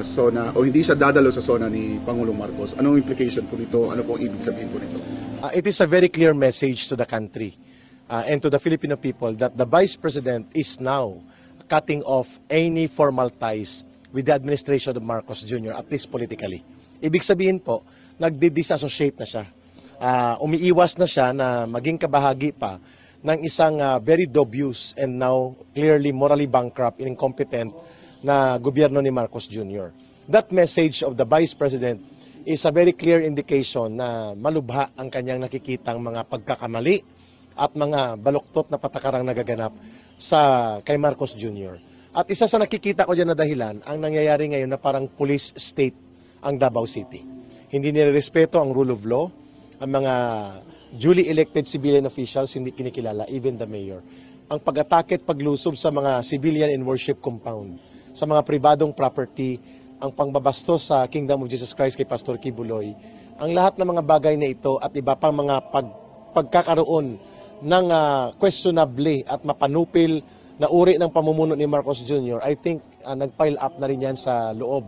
Sona o hindi siya dadalo sa SONA ni Pangulong Marcos. Anong implication po nito? Ano po ibig sabihin po nito? It is a very clear message to the country and to the Filipino people that the Vice President is now cutting off any formal ties with the administration of Marcos Jr., at least politically. Ibig sabihin po, nagdi-disassociate na siya. Umiiwas na siya na maging kabahagi pa ng isang very dubious and now clearly morally bankrupt and incompetent na gobyerno ni Marcos Jr. That message of the Vice President is a very clear indication na malubha ang kanyang nakikitang mga pagkakamali at mga baluktot na patakarang nagaganap sa kay Marcos Jr. At isa sa nakikita ko dyan na dahilan, ang nangyayari ngayon na parang police state ang Davao City. Hindi nirerespeto ang rule of law, ang mga duly elected civilian officials hindi kinikilala, even the mayor. Ang pag-atake at paglusob sa mga civilian and worship compound, sa mga pribadong property, ang pangbabastos sa Kingdom of Jesus Christ kay Pastor Kibuloy, ang lahat ng mga bagay na ito at iba pang mga pagkakaroon ng questionable at mapanupil na uri ng pamumuno ni Marcos Jr., I think nag-pile up na rin yan sa loob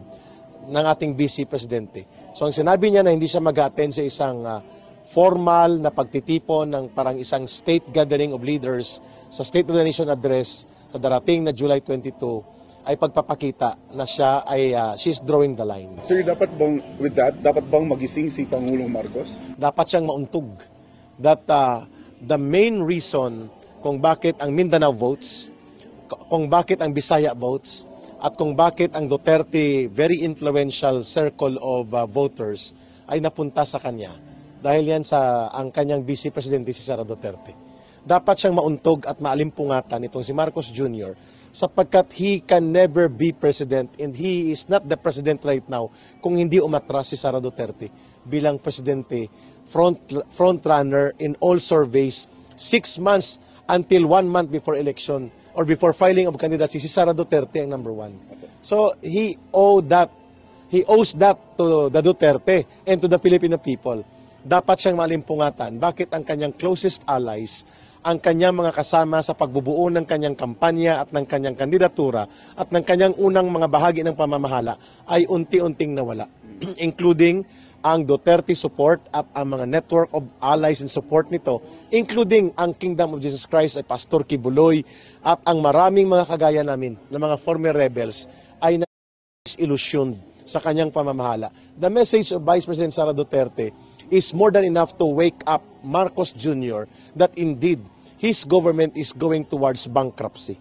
ng ating Vice Presidente. So ang sinabi niya na hindi siya mag-attend sa isang formal na pagtitipon ng parang isang state gathering of leaders sa State of the Nation address sa darating na July 22, ay pagpapakita na siya ay she's drawing the line. Sir, dapat bang magising si Pangulong Marcos? Dapat siyang mauntog. That the main reason kung bakit ang Mindanao votes, kung bakit ang Bisaya votes, at kung bakit ang Duterte very influential circle of voters ay napunta sa kanya. Dahil yan sa ang kanyang Vice Presidente si Sara Duterte. Dapat siyang mauntog at maalimpungatan itong si Marcos Jr. sapagkat he can never be president and he is not the president right now kung hindi umatras si Sara Duterte bilang presidente, front runner in all surveys 6 months until 1 month before election or before filing of candidacy, si Sara Duterte ang number 1. So he owes that to the Duterte and to the Filipino people. Dapat siyang malimpungatan. Bakit ang kanyang closest allies, ang kanyang mga kasama sa pagbubuo ng kanyang kampanya at ng kanyang kandidatura at ng kanyang unang mga bahagi ng pamamahala ay unti-unting nawala. Including ang Duterte support at ang mga network of allies and support nito, including ang Kingdom of Jesus Christ ay Pastor Kibuloy at ang maraming mga kagaya namin na mga former rebels ay na-illusioned sa kanyang pamamahala. The message of Vice President Sara Duterte is more than enough to wake up Marcos Jr. that indeed his government is going towards bankruptcy.